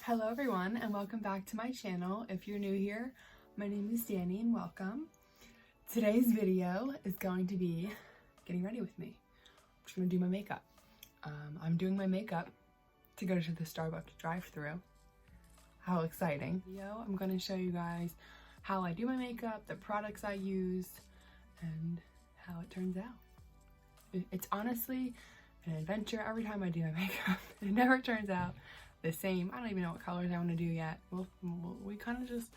Hello everyone and welcome back to my channel. If you're new here, my name is Danny and welcome. Today's video is going to be getting ready with me. I'm just gonna do my makeup. I'm doing my makeup to go to the Starbucks drive-thru. How exciting. I'm gonna show you guys how I do my makeup, the products I use, and how it turns out. It's honestly an adventure every time I do my makeup. It never turns out the same. I don't even know what colors I want to do yet. We kind of just,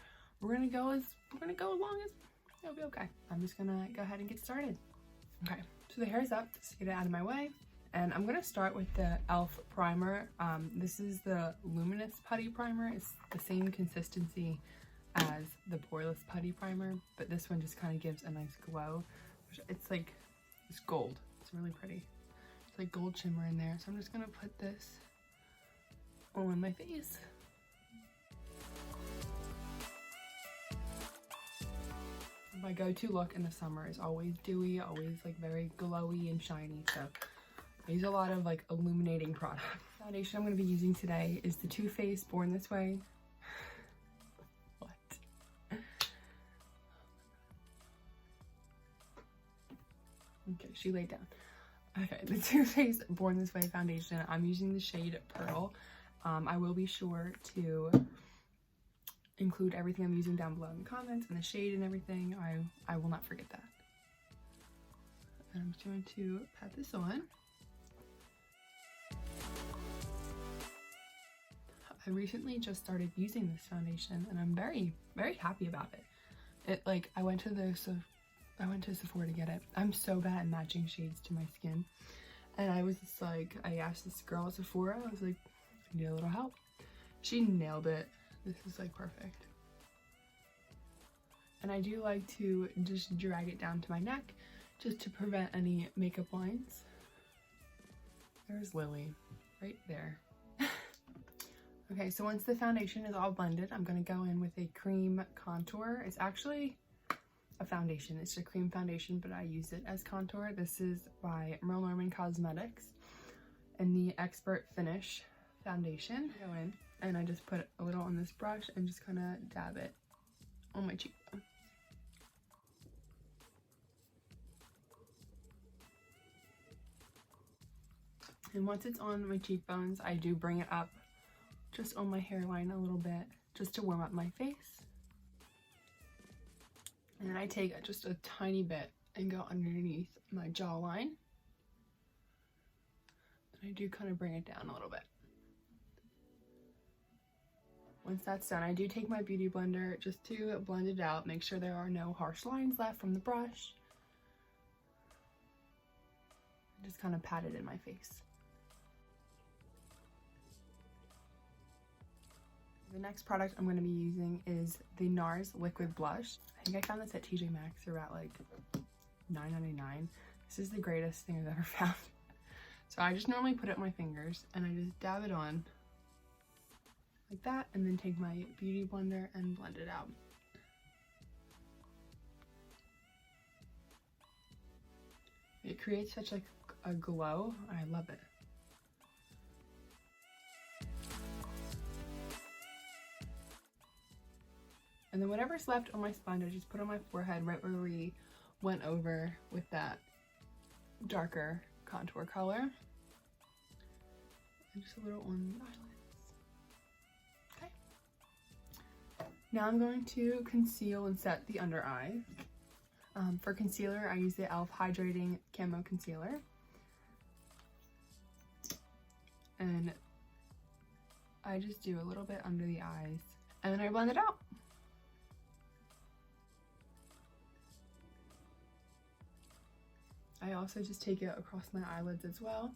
we're gonna go as long as it'll be okay. I'm just gonna go ahead and get started. Okay, so the hair's up, just get it out of my way. And I'm gonna start with the e.l.f. primer. This is the luminous putty primer. It's the same consistency as the poreless putty primer, but this one just kind of gives a nice glow. It's like, it's gold. It's really pretty. It's like gold shimmer in there. So I'm just gonna put this on my face. My go-to look in the summer is always dewy, always like very glowy and shiny, so I use a lot of like illuminating products. The foundation I'm going to be using today is the Too Faced Born This Way. What? Okay, she laid down. Okay, the Too Faced Born This Way foundation. I'm using the shade Pearl. I will be sure to include everything I'm using down below in the comments and the shade and everything. I will not forget that. And I'm just going to pat this on. I recently just started using this foundation and I'm very, very happy about it. I went to Sephora to get it. I'm so bad at matching shades to my skin. And I was just like, I asked this girl at Sephora, I was like, I need a little help. She nailed it. This is like perfect. And I do like to just drag it down to my neck just to prevent any makeup lines. There's Lily right there. Okay, so once the foundation is all blended, I'm gonna go in with a cream contour. It's actually a foundation. It's a cream foundation, but I use it as contour. This is by Merle Cosmetics in the Expert Finish foundation. Go in and I just put a little on this brush and just kind of dab it on my cheekbone. And once it's on my cheekbones, I do bring it up just on my hairline a little bit just to warm up my face. And then I take just a tiny bit and go underneath my jawline. And I do kind of bring it down a little bit. Once that's done, I do take my beauty blender just to blend it out, make sure there are no harsh lines left from the brush. Just kind of pat it in my face. The next product I'm going to be using is the Nars liquid blush. I think I found this at TJ Maxx for about like $9.99. This is the greatest thing I've ever found. So I just normally put it on my fingers and I just dab it on like that, and then take my beauty blender and blend it out. It creates such like a glow. I love it. And then whatever's left on my sponge, I just put on my forehead right where we went over with that darker contour color. And just a little on the eyelids. Now I'm going to conceal and set the under eye. For concealer, I use the e.l.f. Hydrating Camo Concealer. And I just do a little bit under the eyes. And then I blend it out. I also just take it across my eyelids as well.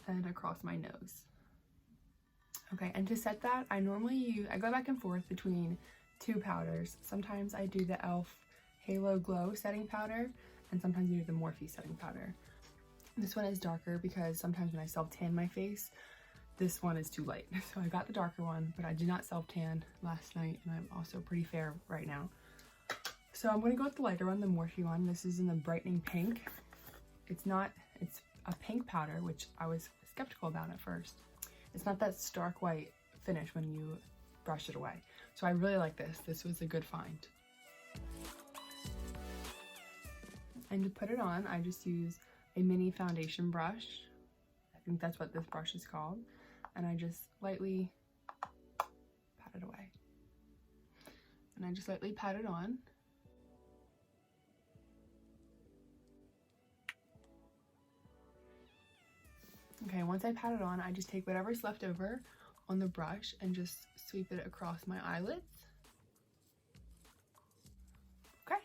And across my nose. Okay, and to set that, I go back and forth between two powders. Sometimes I do the e.l.f. Halo Glow setting powder, and sometimes I do the Morphe setting powder. This one is darker because sometimes when I self-tan my face, this one is too light. So I got the darker one, but I did not self-tan last night, and I'm also pretty fair right now. So I'm gonna go with the lighter one, the Morphe one. This is in the brightening pink. It's a pink powder, which I was skeptical about at first. It's not that stark white finish when you brush it away. So I really like this. This was a good find. And to put it on, I just use a mini foundation brush. I think that's what this brush is called. And I just lightly pat it away. And I just lightly pat it on. Okay, once I pat it on, I just take whatever's left over on the brush and just sweep it across my eyelids. Okay.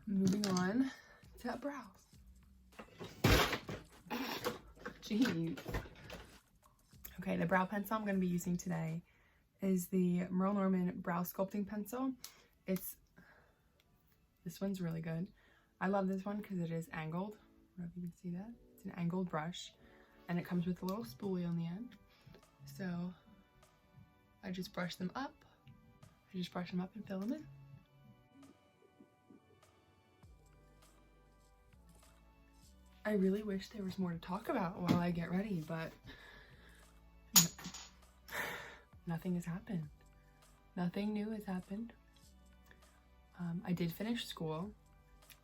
Moving on to brows. Jeez. Okay, the brow pencil I'm going to be using today is the Merle Brow Sculpting Pencil. This one's really good. I love this one because it is angled. I don't know if you can see that. It's an angled brush, and it comes with a little spoolie on the end. So I just brush them up. And fill them in. I really wish there was more to talk about while I get ready, but nothing has happened. Nothing new has happened. I did finish school,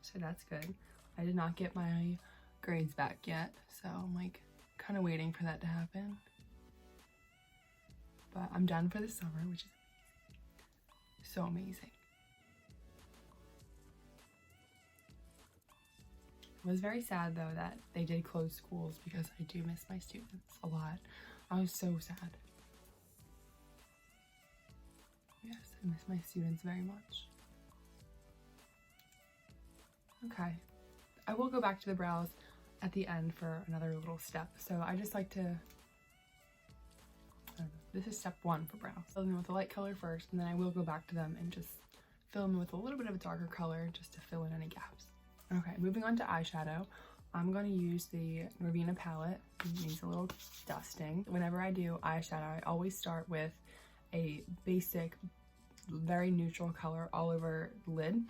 so that's good. I did not get my grades back yet, so I'm like kind of waiting for that to happen. But I'm done for the summer, which is so amazing. It was very sad though that they did close schools because I do miss my students a lot. I was so sad. Yes, I miss my students very much. Okay, I will go back to the brows at the end for another little step. So I just like to, I don't know, this is step 1 for brows. Fill them with a light color first, and then I will go back to them and just fill them with a little bit of a darker color just to fill in any gaps. Okay, moving on to eyeshadow. I'm going to use the Norvina palette. It needs a little dusting. Whenever I do eyeshadow, I always start with a basic, very neutral color all over the lid.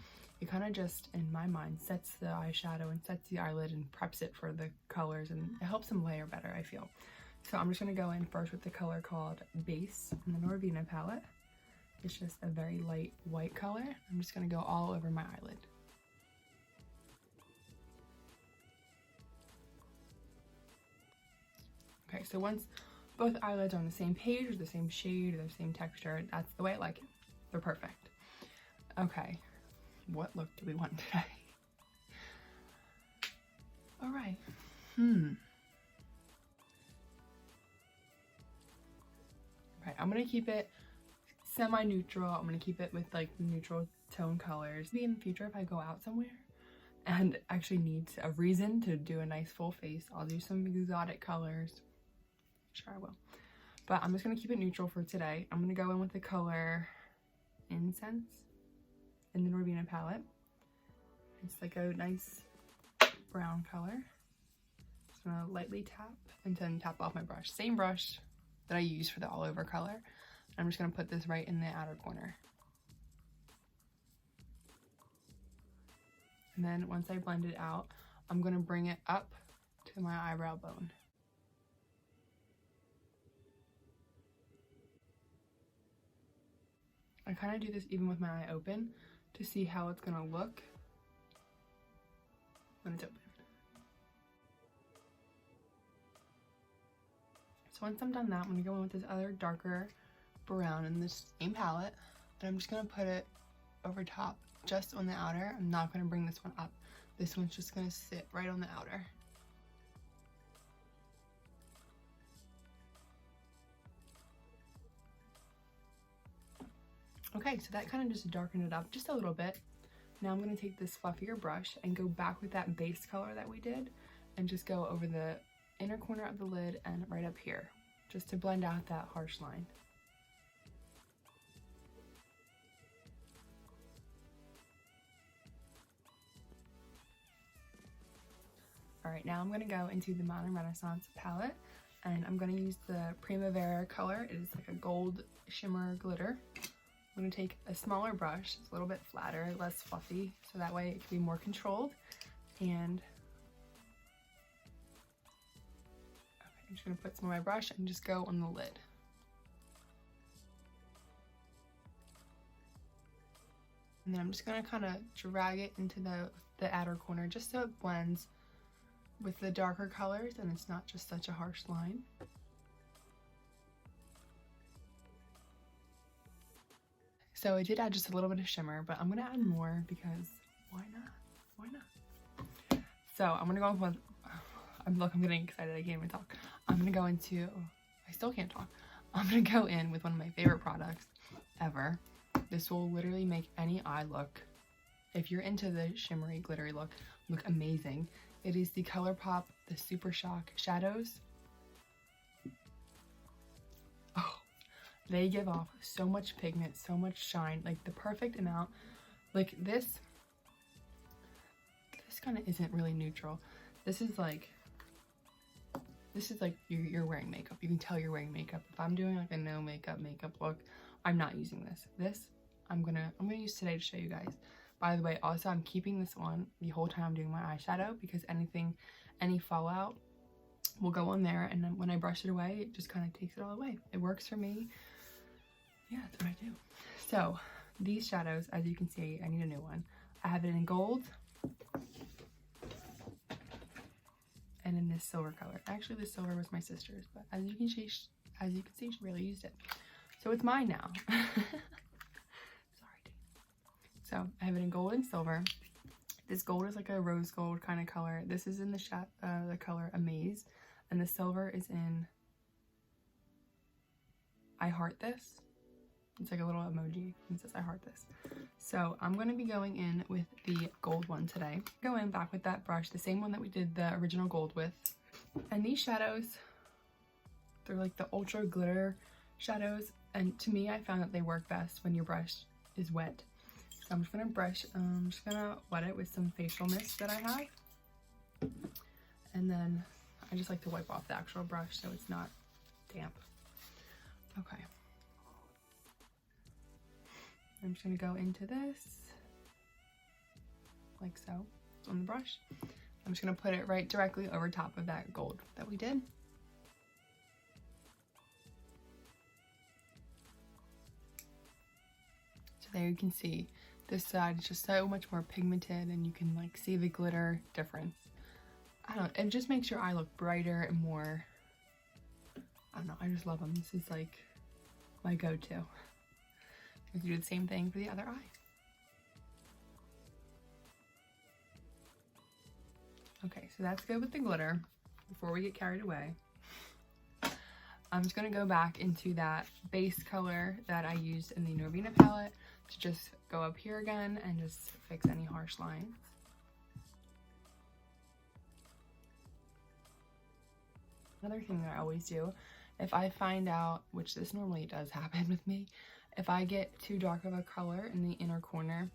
It kind of just, in my mind, sets the eyeshadow and sets the eyelid and preps it for the colors, and it helps them layer better, I feel. So I'm just going to go in first with the color called Beige in the Norvina palette. It's just a very light white color. I'm just going to go all over my eyelid. Okay, so once both eyelids are on the same page, or the same shade, or the same texture, that's the way I like it. They're perfect. Okay, what look do we want today? All right. Okay, I'm gonna keep it semi-neutral. I'm gonna keep it with like neutral tone colors. Maybe in the future, if I go out somewhere and actually need a reason to do a nice full face, I'll do some exotic colors. Sure I will. But I'm just gonna keep it neutral for today. I'm gonna go in with the color Incense in the Norvina palette. It's like a nice brown color. Just gonna lightly tap and then tap off my brush. Same brush that I use for the all over color. I'm just gonna put this right in the outer corner. And then once I blend it out, I'm gonna bring it up to my eyebrow bone. I kind of do this even with my eye open to see how it's gonna look when it's open. So once I'm done that, I'm gonna go in with this other darker brown in this same palette, and I'm just gonna put it over top, just on the outer. I'm not gonna bring this one up. This one's just gonna sit right on the outer. Okay, so that kind of just darkened it up just a little bit. Now I'm going to take this fluffier brush and go back with that base color that we did and just go over the inner corner of the lid and right up here, just to blend out that harsh line. Alright, now I'm going to go into the Renaissance palette, and I'm going to use the Primavera color. It is like a gold shimmer glitter. I'm going to take a smaller brush. It's a little bit flatter, less fluffy, so that way it can be more controlled. And okay, just going to put some on my brush and just go on the lid. And then I'm just going to kind of drag it into the outer corner just so it blends with the darker colors and it's not just such a harsh line. So I did add just a little bit of shimmer, but I'm going to add more because why not? Why not? So I'm going to go with one. Look, I'm getting excited. I can't even talk. I'm going to go into, I still can't talk. I'm going to go in with one of my favorite products ever. This will literally make any eye look, if you're into the shimmery, glittery look amazing. It is the ColourPop, the Super Shock Shadows. Oh, they give off so much pigment, so much shine, like the perfect amount. Like this kind of isn't really neutral. This is like you're wearing makeup. You can tell you're wearing makeup. If I'm doing like a no makeup look, I'm not using this. This I'm gonna use today to show you guys. By the way, also I'm keeping this on the whole time I'm doing my eyeshadow because any fallout will go on there, and then when I brush it away, it just kind of takes it all away. It works for me. Yeah, that's what I do. So these shadows, as you can see, I need a new one. I have it in gold and in this silver color. Actually, this silver was my sister's, but as you can see, she really used it. So it's mine now. Sorry. So I have it in gold and silver. This gold is like a rose gold kind of color. This is in the color Amaze, and the silver is in I Heart This. It's like a little emoji and says I heart this. So I'm going to be going in with the gold one today. Go in back with that brush, the same one that we did the original gold with. And these shadows, they're like the ultra glitter shadows. And to me, I found that they work best when your brush is wet. So I'm just going to wet it with some facial mist that I have. And then I just like to wipe off the actual brush so it's not damp. Okay. I'm just going to go into this, like so, on the brush. I'm just going to put it right directly over top of that gold that we did. So there you can see, this side is just so much more pigmented and you can like see the glitter difference. I don't know, it just makes your eye look brighter and more, I don't know, I just love them. This is like my go-to. You do the same thing for the other eye. Okay, so that's good with the glitter. Before we get carried away, I'm just going to go back into that base color that I used in the Norvina palette to just go up here again and just fix any harsh lines. Another thing that I always do, if I find out, which this normally does happen with me, if I get too dark of a color in the inner corner,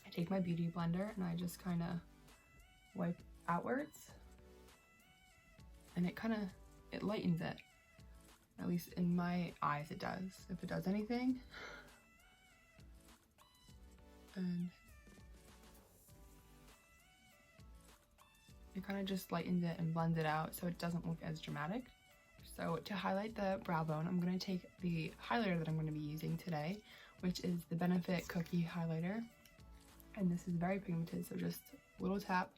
I take my beauty blender and I just kind of wipe outwards, and it lightens it. At least in my eyes it does, if it does anything. And it kind of just lightens it and blends it out so it doesn't look as dramatic. So to highlight the brow bone, I'm going to take the highlighter that I'm going to be using today, which is the Benefit Cookie Highlighter. And this is very pigmented, so just a little tap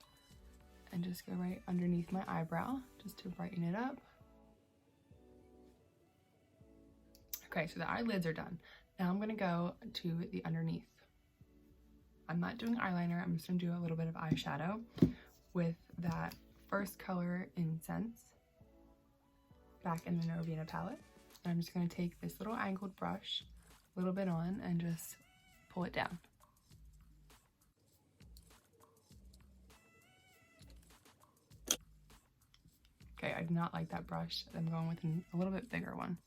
and just go right underneath my eyebrow just to brighten it up. Okay, so the eyelids are done. Now I'm going to go to the underneath. I'm not doing eyeliner, I'm just going to do a little bit of eyeshadow with that first color Incense back in the Norvina palette. And I'm just going to take this little angled brush, a little bit on, and just pull it down. Okay, I do not like that brush. I'm going with a little bit bigger one.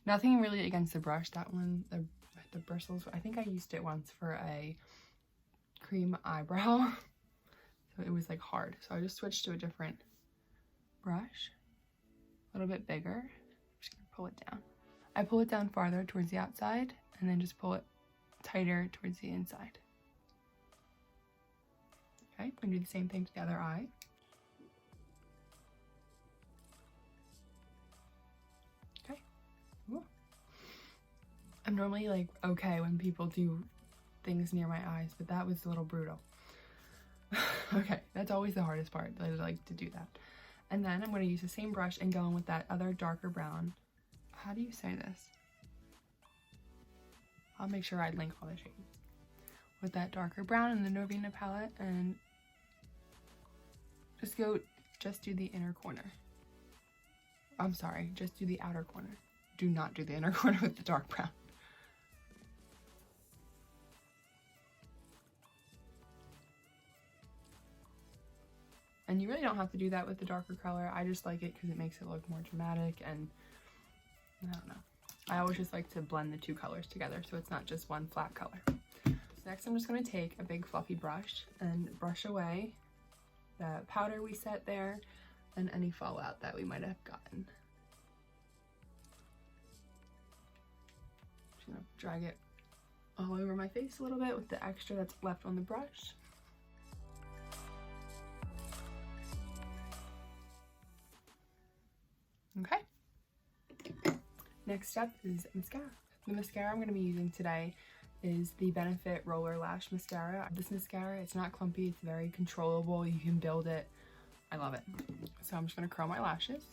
Nothing really against the brush. That one, the bristles, I think I used it once for a cream eyebrow. So it was like hard. So I just switched to a different brush. A little bit bigger. I'm just gonna pull it down. I pull it down farther towards the outside and then just pull it tighter towards the inside. Okay, I'm gonna do the same thing to the other eye. I'm normally like okay when people do things near my eyes, but that was a little brutal. Okay, that's always the hardest part. I like to do that. And then I'm going to use the same brush and go in with that other darker brown. How do you say this? I'll make sure I link all the shades. With that darker brown in the Norvina palette, and just do the inner corner. I'm sorry, just do the outer corner. Do not do the inner corner with the dark brown. And you really don't have to do that with the darker color. I just like it because it makes it look more dramatic, and I don't know. I always just like to blend the two colors together so it's not just one flat color. So next I'm just going to take a big fluffy brush and brush away the powder we set there and any fallout that we might have gotten. Just going to drag it all over my face a little bit with the extra that's left on the brush. Okay. Next step is mascara. The mascara I'm going to be using today is the Benefit Roller Lash Mascara. This mascara, it's not clumpy, it's very controllable, you can build it. I love it. So I'm just going to curl my lashes.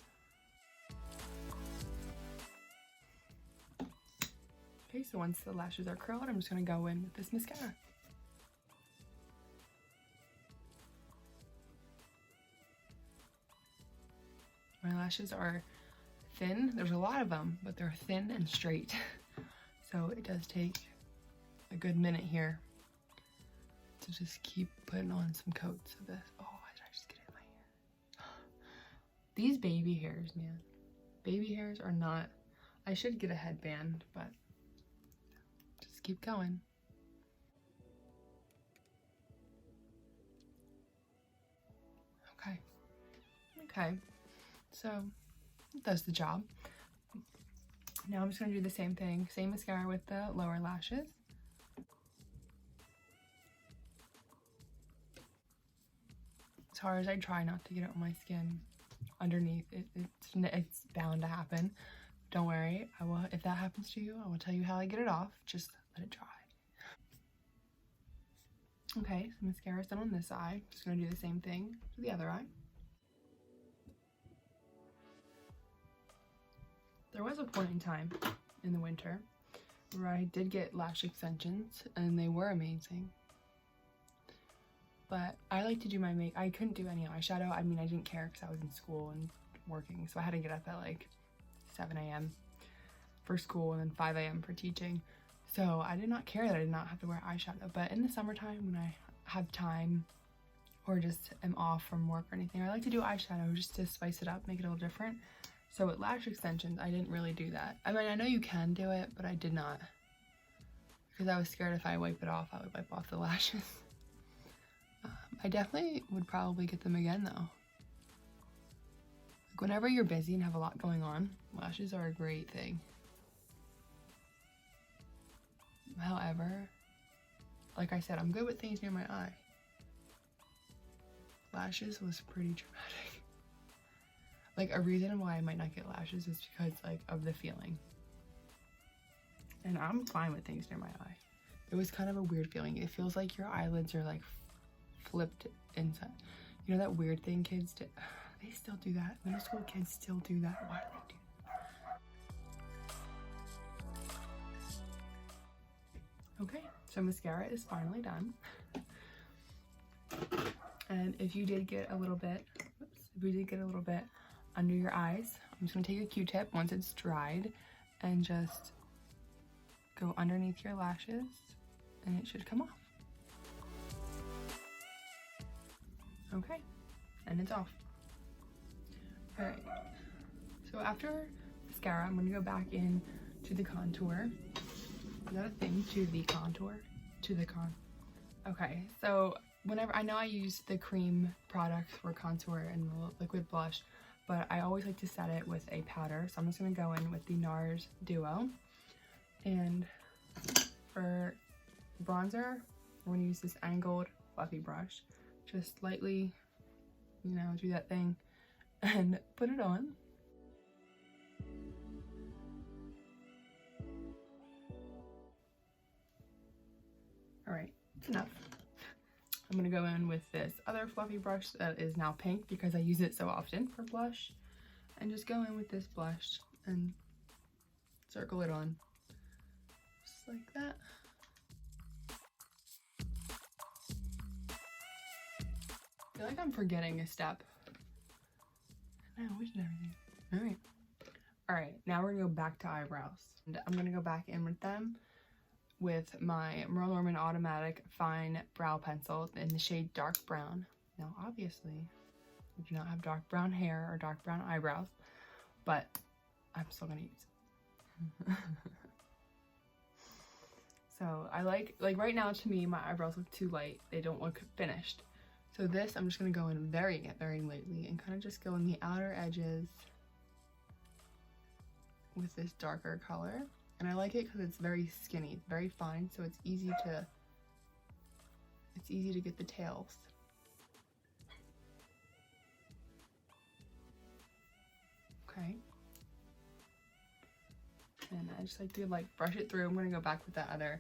Okay, so once the lashes are curled, I'm just going to go in with this mascara. My lashes are thin. There's a lot of them, but they're thin and straight. So it does take a good minute here to just keep putting on some coats of this. Oh, did I just get it in my hair? These baby hairs, man. Baby hairs are not... I should get a headband, but just keep going. Okay. Okay. So it does the job. Now I'm just going to do the same thing, same mascara with the lower lashes. As hard as I try not to get it on my skin underneath, it's bound to happen. Don't worry, I will. If that happens to you, I will tell you how I get it off. Just let it dry. Okay, so mascara's done on this eye. Just going to do the same thing to the other eye. There was a point in time in the winter where I did get lash extensions and they were amazing. But I like to do my I couldn't do any eyeshadow. I mean, I didn't care because I was in school and working. So I had to get up at like 7 a.m. for school and then 5 a.m. for teaching. So I did not care that I did not have to wear eyeshadow. But in the summertime when I have time or just am off from work or anything, I like to do eyeshadow just to spice it up, make it a little different. So with lash extensions, I didn't really do that. I mean, I know you can do it, but I did not. Because I was scared if I wipe it off, I would wipe off the lashes. I definitely would probably get them again though. Like whenever you're busy and have a lot going on, lashes are a great thing. However, like I said, I'm good with things near my eye. Lashes was pretty dramatic. Like, a reason why I might not get lashes is because, like, of the feeling. And I'm fine with things near my eye. It was kind of a weird feeling. It feels like your eyelids are, like, flipped inside. You know that weird thing kids do? They still do that. Middle school kids still do that. Why do they do that? Okay, so mascara is finally done. And if you did get a little bit, under your eyes, I'm just going to take a Q-tip once it's dried and just go underneath your lashes and it should come off. Okay, and it's off. Alright, so after mascara, I'm going to go back in to the contour. Is that a thing? To the contour? To the Okay, so whenever, I know I use the cream product for contour and the liquid blush, but I always like to set it with a powder. So I'm just going to go in with the Nars Duo. And for bronzer, we're going to use this angled fluffy brush. Just lightly, you know, do that thing and put it on. it's enough. I'm gonna go in with this other fluffy brush that is now pink because I use it so often for blush, and just go in with this blush and circle it on, just like that. I feel like I'm forgetting a step. No, we did everything. All right, now we're gonna go back to eyebrows. And I'm gonna go back in with them with my Merle Automatic Fine Brow Pencil in the shade Dark Brown. Now, obviously, I do not have dark brown hair or dark brown eyebrows, but I'm still gonna use it. So I like right now, to me, my eyebrows look too light. They don't look finished. So this, I'm just gonna go in very lightly and kind of just go in the outer edges with this darker color. And I like it because it's very skinny, it's very fine, so it's easy to get the tails. Okay. And I just like to brush it through. I'm gonna go back with that other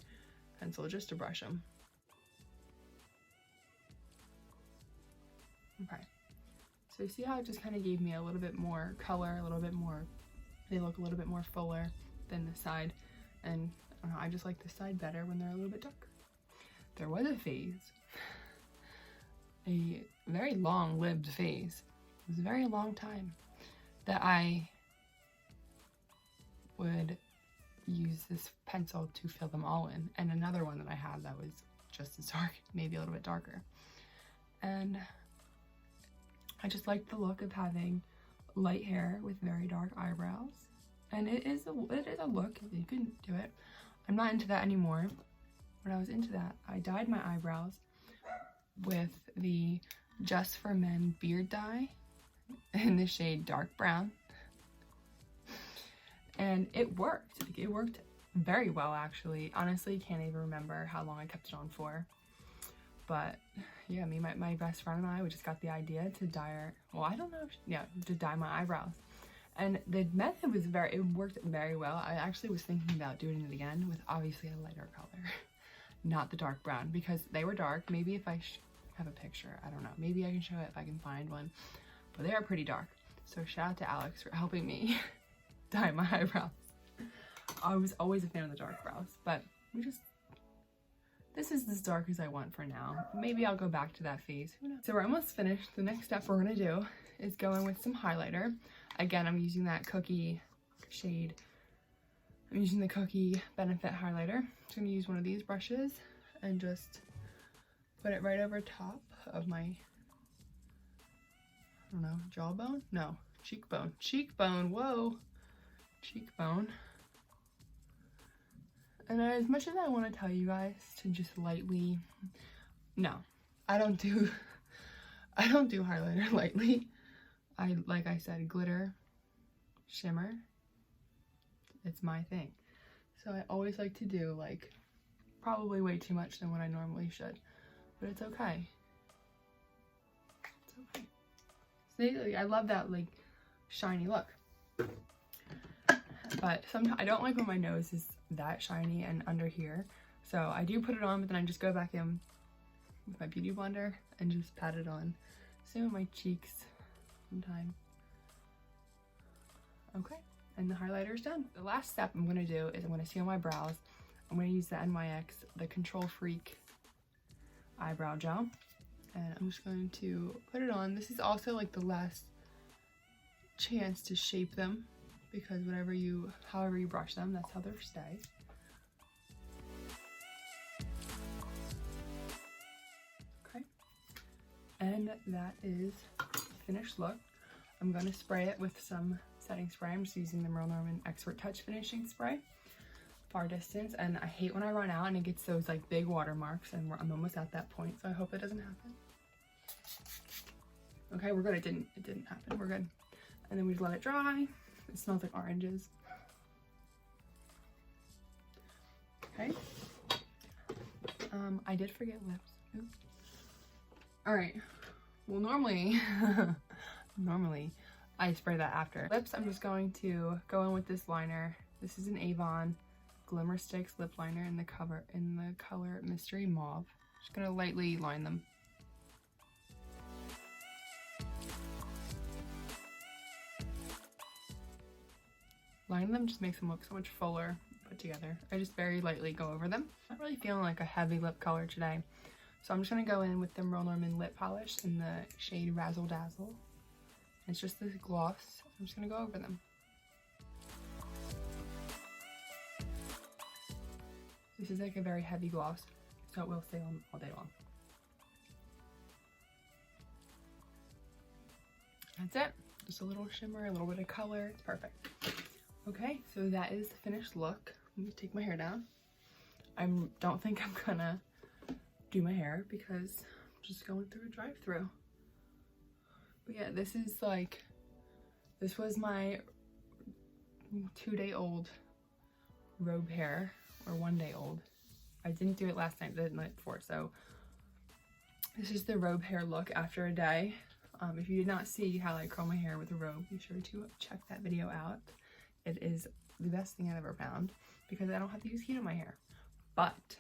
pencil just to brush them. Okay. So you see how it just kind of gave me a little bit more color, a little bit more, they look a little bit more fuller than the side, and I don't know, I just like the side better when they're a little bit darker. There was a phase, a very long-lived phase, it was a very long time, that I would use this pencil to fill them all in, and another one that I had that was just as dark, maybe a little bit darker. And I just liked the look of having light hair with very dark eyebrows. And it is a look, you can do it. I'm not into that anymore. When I was into that, I dyed my eyebrows with the Just for Men beard dye in the shade Dark Brown. And it worked. It worked very well, actually. Honestly, can't even remember how long I kept it on for. But yeah, my best friend and I, we just got the idea to dye to dye my eyebrows. And the method was it worked very well. I actually was thinking about doing it again with obviously a lighter color, not the dark brown, because they were dark. Maybe if I have a picture, I don't know. Maybe I can show it if I can find one, but they are pretty dark. So shout out to Alex for helping me dye my eyebrows. I was always a fan of the dark brows, but this is as dark as I want for now. Maybe I'll go back to that phase. Who knows? So we're almost finished. The next step we're gonna do is go in with some highlighter. Again, I'm using that Cookie shade. I'm using the Cookie Benefit highlighter. I'm just gonna use one of these brushes and just put it right over top of my, I don't know, jawbone? No, cheekbone. Cheekbone, whoa. Cheekbone. And as much as I want to tell you guys to just lightly, no, I don't do highlighter lightly. Like I said, glitter, shimmer, it's my thing. So I always like to do probably way too much than what I normally should, but it's okay. It's okay. See, I love that shiny look. But sometimes I don't like when my nose is that shiny and under here. So I do put it on, but then I just go back in with my beauty blender and just pat it on. Same with my cheeks sometimes. Okay, and the highlighter is done. The last step I'm gonna do is I'm gonna seal my brows. I'm gonna use the NYX, the Control Freak eyebrow gel. And I'm just going to put it on. This is also the last chance to shape them, because however you brush them, that's how they'll stay. Okay, and that is the finished look. I'm going to spray it with some setting spray. I'm just using the Merle Expert Touch Finishing Spray, Far Distance, and I hate when I run out and it gets those big watermarks, and I'm almost at that point, so I hope it doesn't happen. Okay, we're good. It didn't happen. We're good. And then we just let it dry. It smells like oranges. Okay. I did forget lips. Oops. All right. Well, normally I spray that after. Lips, I'm just going to go in with this liner. This is an Avon Glimmerstick lip liner in the color Mystery Mauve. Just gonna lightly line them. Lining them just makes them look so much fuller put together. I just very lightly go over them. Not really feeling like a heavy lip color today. So I'm just gonna go in with the Merle lip polish in the shade Razzle Dazzle. It's just this gloss. I'm just gonna go over them. This is like a very heavy gloss, so it will stay on all day long. That's it. Just a little shimmer, a little bit of color. It's perfect. Okay, so that is the finished look. Let me take my hair down. I don't think I'm gonna do my hair because I'm just going through a drive-through. But yeah, this was my 2-day-old robe hair, or 1-day-old. I didn't do it last night, the night before, so this is the robe hair look after a day. If you did not see how I curl my hair with a robe, be sure to check that video out. It is the best thing I've ever found because I don't have to use heat on my hair. But,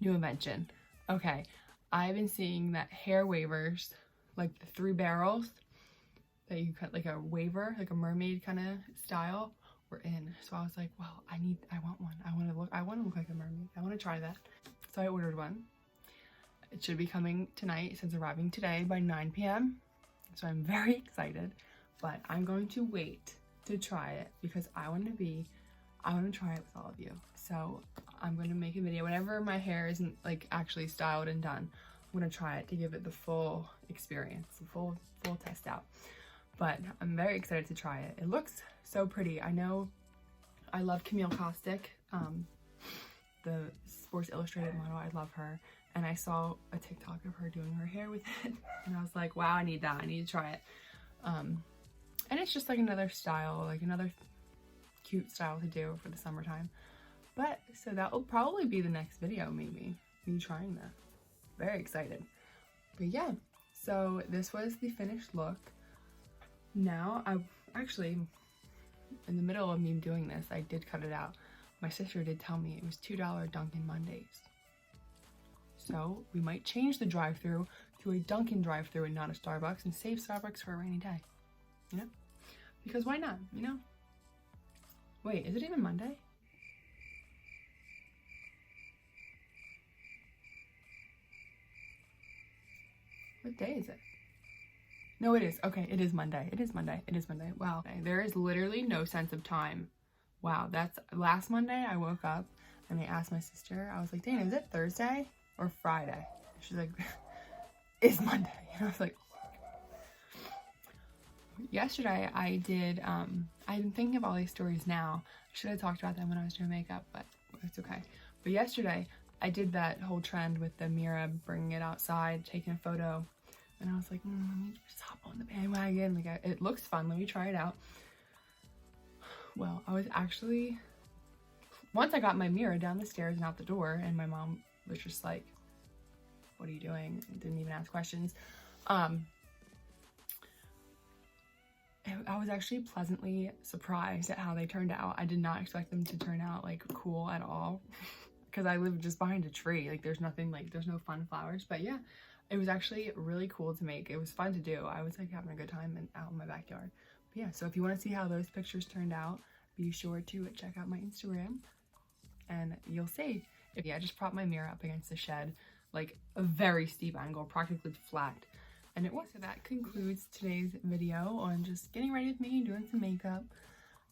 new invention. Okay, I've been seeing that hair wavers, like the 3 barrels that you cut, like a waver, like a mermaid kind of style, were in. So I was like, well, I want one. I want to look like a mermaid. I want to try that. So I ordered one. It should be coming tonight, since arriving today by 9 p.m. So I'm very excited, but I'm going to wait to try it because I want to try it with all of you. So I'm going to make a video whenever my hair isn't like actually styled and done. I'm going to try it to give it the full experience, the full test out. But I'm very excited to try it. It looks so pretty. I know I love Camille Caustic, the Sports Illustrated model. I love her. And I saw a TikTok of her doing her hair with it. And I was like, wow, I need that. I need to try it. And it's just like another style, like another cute style to do for the summertime. But, so that will probably be the next video, maybe. Me trying that. Very excited. But yeah, so this was the finished look. Now, actually, in the middle of me doing this, I did cut it out. My sister did tell me it was $2 Dunkin' Mondays. So we might change the drive-thru to a Dunkin' drive-thru and not a Starbucks, and save Starbucks for a rainy day, you know? Because why not, you know? Wait, is it even Monday? What day is it? No, it is. Okay, it is Monday. It is Monday. It is Monday. Wow. There is literally no sense of time. Wow, that's last Monday I woke up and I asked my sister, I was like, Dana, is it Thursday or Friday? She's like, it's Monday. And I was like, yesterday I did, I'm thinking of all these stories now. I should have talked about them when I was doing makeup, but it's okay. But yesterday I did that whole trend with the mirror, bringing it outside, taking a photo. And I was like, let me just hop on the bandwagon. Like, it looks fun. Let me try it out. Well, I was actually, once I got my mirror down the stairs and out the door, and my mom was just like, what are you doing? Didn't even ask questions. I was actually pleasantly surprised at how they turned out. I did not expect them to turn out like cool at all because I live just behind a tree. Like there's nothing, like there's no fun flowers, but yeah, it was actually really cool to make. It was fun to do. I was like having a good time out in my backyard. But yeah, so if you want to see how those pictures turned out, be sure to check out my Instagram and you'll see. Yeah, I just propped my mirror up against the shed, like a very steep angle, practically flat. And it was. So that concludes today's video on just getting ready with me, doing some makeup.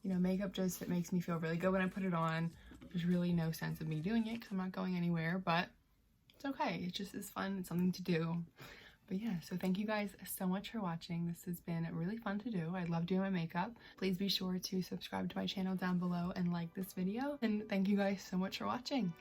You know, makeup just, it makes me feel really good when I put it on. There's really no sense of me doing it because I'm not going anywhere, but it's okay. It's just as fun. It's something to do. But yeah, so thank you guys so much for watching. This has been really fun to do. I love doing my makeup. Please be sure to subscribe to my channel down below and like this video. And thank you guys so much for watching.